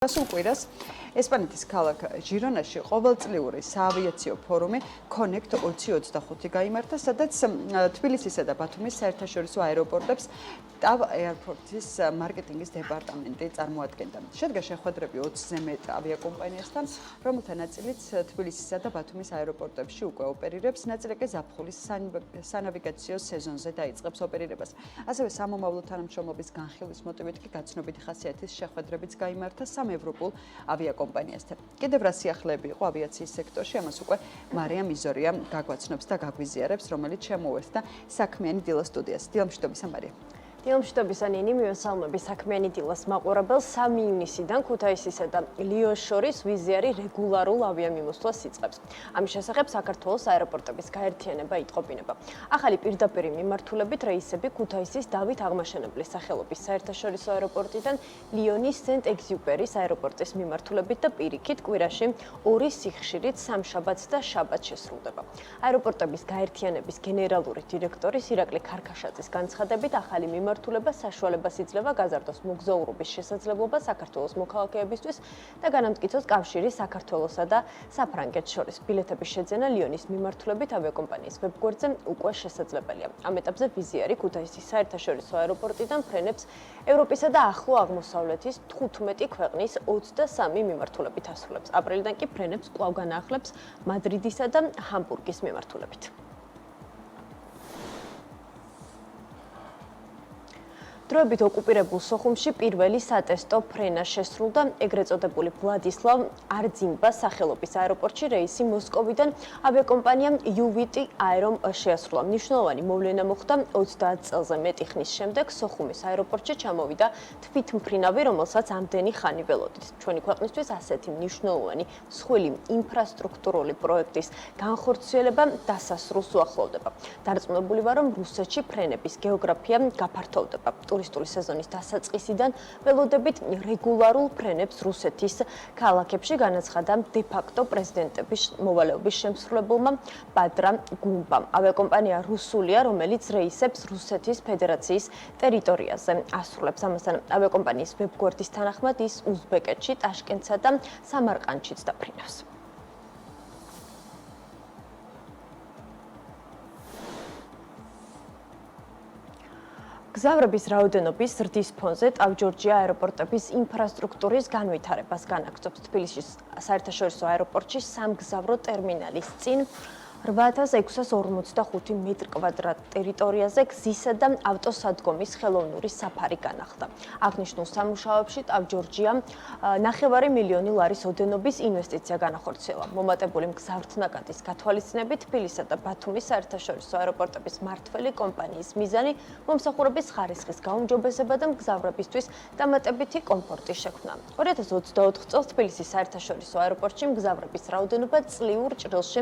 Გასულ კვირას ესპანეთის ქალაქ ჟირონაში ყოველწლიური საავიაციო ფორუმი Connect 2025 გაიმართა, სადაც თბილისისა და ბათუმის საერთაშორისო აეროპორტებს TAV Airports მარკეტინგის დეპარტამენტი წარმოადგენდა. შედგა შეხვედრები 20-ზე მეტ ავიაკომპანიასთან, რომელთა ნაწილიც თბილისისა და ბათუმის აეროპორტებში უკვე ოპერირებს, ნაწილი კი ზაფხულის სანავიგაციო სეზონზე დაიწყებს ოპერირებას. ასევე სამომავლო თანამშრომლობის განხილვის მოტივით კი გაცნობიტი ხასიათის შეხვედრებიც გაიმართა ევროპულ ავიაკომპანიასთან. კიდევ რა სიახლეები იყო ავიაციის სექტორში, ამას უკვე მარია მიზორია გაგვაცნობს და გაგვიზიარებს, რომელიც შემოუერთდა საქმიანი დილა სტუდიას. დილამშვიდობისა მარია. დილამშვიდობისა ნინი, მივესალმები საქმიანი დილას მაყურებელს. 3 ივნისიდან ქუთაისისა და ლიოს შორის ვიზიარი რეგულარულ ავიამიმოსვლას იწყებს. ამის შესახებ საქართველოს აეროპორტების გაერთიანება იტყობინება. ახალი პირდაპირი მიმართულებით რეისები ქუთაისის დავით აღმაშენებლის სახელობის საერთაშორისო აეროპორტიდან ლიონის სენტ-ეგზიუპერის აეროპორტის მიმართულებით და პირიქით კვირაში 2 სიხშირით სამშაბათს და შაბათს შესრულდება. აეროპორტების გაერთიანების გენერალური დირექტორის ირაკლი ქარქაშაძის განცხადებით, ახალი მიმართულება საშუალებას იძლევა გაზარდოს მოგზაურობის შესაძლებლობა საქართველოს მოქალაქეებისთვის და განამტკიცოს კავშირი საქართველოსა და საფრანგეთს შორის. ბილეთების შეძენა ლიონის მიმართულებით ავიაკომპანიის ვებგვერდზე უკვე შესაძლებელია. ამ ეტაპზე ვიზიარი ქუთაისის საერთაშორისო აეროპორტიდან ფრენებს ევროპისა და ახლო აღმოსავლეთის 15 ქვეყნის 23 მიმართულებით ასრულებს. აპრილიდან კი ფრენებს კვლავ განაახლებს მადრიდისა და ჰამბურგის მიმართულებით. დროებით ოკუპირებულ სოხუმში პირველი სატესტო ფრენა შესრულდა ეგრეთ წოდებული ვლადისლავ არძიმბას სახელობის აეროპორტში რეისი მოსკოვიდან ავიაკომპანია UVT Aerom შეასრულა. მნიშვნელოვანი მოვლენა მოხდა 30 წელზე მეტი ხნის შემდეგ სოხუმის აეროპორტში ჩამოვიდა თვითმფრინავი, რომელსაც ამდენი ხანი ველოდით. ჩვენი ქვეყნისთვის ასეთი მნიშვნელოვანი მსხვილი ინფრასტრუქტურული პროექტის განხორციელება დასასრულს უახლოვდება. დარწმუნებული ვარ, რომ რუსეთში ფრენების გეოგრაფია გაფართოვდება. ტურისტული სეზონის დასაწყისიდან ველოდებით რეგულარულ ფრენებს რუსეთის ქალაქებში, განაცხადა დე-ფაქტო პრეზიდენტების მოვალეობის შემსრულებელმა ბადრა გუმბამ. ავიაკომპანია რუსულია, რომელიც რეისებს რუსეთის ფედერაციის ტერიტორიაზე ასრულებს. ამასთან ავიაკომპანიის ვებგვერდის თანახმად ის უზბეკეთში, ტაშკენტსა და სამარყანდშიც დაფრინავს. გზავრების რაოდენობის ზრდის ფონზე ტავ-ჯორჯია აეროპორტების ინფრასტრუქტურის განვითარებას განაგრძობს. თბილისის საერთაშორისო აეროპორტში სამგზავრო ტერმინალის წინ 8645 მეტრ კვადრატ ტერიტორიაზე გზისა და ავტოსადგომის ხელოვნური საფარი განახლდა. აღნიშნულ სამუშაოებში ტავ-ჯორჯია 9 მილიონი ლარის ოდენობის ინვესტიცია განახორციელა. მომატებული მგზავრთნაკადის გათვალისწინებით თბილისისა და ბათუმის საერთაშორისო აეროპორტების მმართველი კომპანიის მიზანი მომსახურების ხარისხის გაუმჯობესება და მგზავრებისთვის დამატებითი კომფორტის შექმნა. 2024 წელს თბილისის საერთაშორისო აეროპორტში მგზავრების რაოდენობა წლიურ ჭრილში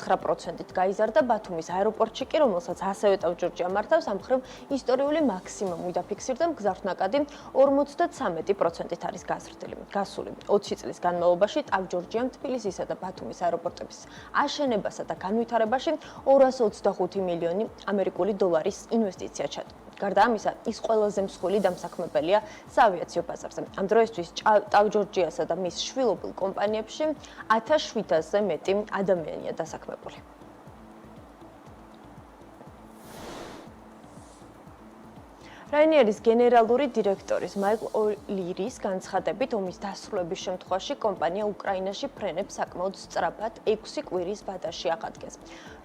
29%-ით გაიზარდა. ბათუმის აეროპორტში კი, რომელსაც ასევე ტავ-ჯორჯია მართავს, ამ მხრივ ისტორიული მაქსიმუმი დაფიქსირდა. მგზავრთნაკადი 53%-ით არის გაზრდილი. გასული 20 წლის განმავლობაში ტავ-ჯორჯიამ თბილისისა და ბათუმის აეროპორტების აშენებასა და განვითარებაში 225 მილიონი ამერიკული დოლარის ინვესტიცია ჩაატარა. გარდა ამისა, ის ყველაზე მსხვილი დამსაქმებელია საავიაციო ბაზარზე. ამ დროისთვის ტავ-ჯორჯიასა და მის შვილობილ კომპანიებში 1700-ზე მეტი ადამიანია დასაქმებული. რაინიერის გენერალური დირექტორის მაიკლ ოლირის განცხადებით, ომის დასრულების შემთხვევაში კომპანია უკრაინაში ფრენებს საკმაოდ სწრაფად 6 კვირის ვადაში აღადგენს.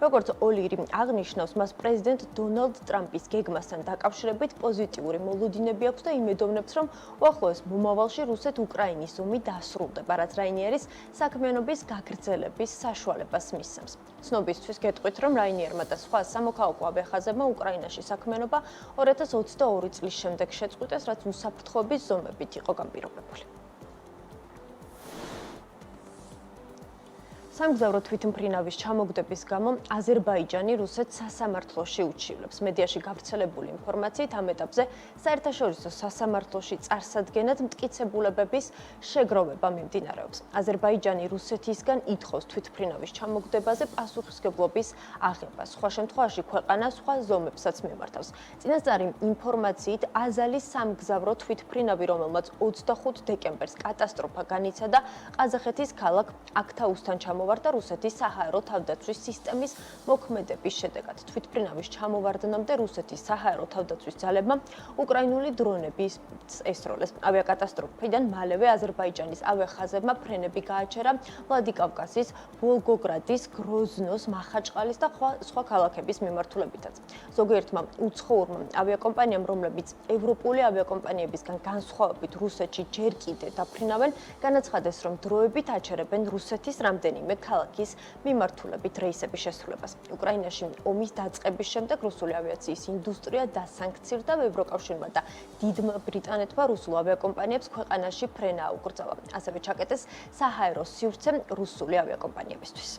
როგორც ოლირი აღნიშნავს, მას პრეზიდენტ დონალდ ტრამპის გეგმასთან დაკავშირებით პოზიტიური მოლოდინები აქვს და იმედოვნებს, რომ უახლოეს მომავალში რუსეთ-უკრაინის ომი დასრულდება, რაც რაინიერის საქმიანობის გაგრძელების საშუალებას მისცემს. ცნობისთვის გეტყვით, რომ რაინიერმა და სხვა სამოქალაქო ავიახაზებმა უკრაინაში საქმიანობა 2022 წლის შემდეგ შეწყვიტეს, რაც უსაფრთხოების ზომებით იყო განპირობებული. სამგზავრო თვითმფრინავის ჩამოგდების გამო აზერბაიჯანი რუსეთს სასამართლოში უჩივლებს. მედიაში გავრცელებული ინფორმაციით ამ ეტაპზე საერთაშორისო სასამართლოში წარსადგენად მტკიცებულებების შეგროვება მიმდინარეობს. აზერბაიჯანი რუსეთისგან ითხოვს თვითმფრინავის ჩამოგდებაზე პასუხისმგებლობის აღებას. სხვა შემთხვევაში ქვეყანა სხვა ზომებსაც მიმართავს. წინასწარი ინფორმაციით აზალის სამგზავრო თვითმფრინავი, რომელმაც 25 დეკემბერს კატასტროფა განიცადა, ყაზახეთის ქალაქ აქტაუსთან ჩამოვარდა რუსეთის საჰაერო თავდაცვის სისტემის მოქმედების შედეგად. თვითმფრინავის ჩამოვარდნამდე რუსეთის საჰაერო თავდაცვის ძალებმა უკრაინული დრონები ესროლეს. ავიაკატასტროფიდან მალევე აზერბაიჯანის ავიახაზებმა ფრენები გააჩერა ვლადიკავკაზის, ვოლგოგრადის, გროზნოს, მახაჩყალის და სხვა ქალაქების მიმართულებითაც. ზოგიერთმა უცხოურმა ავიაკომპანიამ, რომლებიც ევროპული ავიაკომპანიებისგან განსხვავებით რუსეთში ჯერ კიდევ დაფრინავენ, განაცხადეს, რომ დროებით აჩერებენ რუსეთის რამდენიმე ქალაქის მიმართულებით რეისების შესრულებას. უკრაინაში ომის დაწყების შემდეგ რუსული ავიაციის ინდუსტრია დასანქცირდა ევროკავშირმა და დიდმა ბრიტანეთმა რუსულ ავიაკომპანიებს ქვეყანაში ფრენა აუკრძალა. ასევე ჩაკეტეს საჰაერო სივრცე რუსული ავიაკომპანიებისთვის.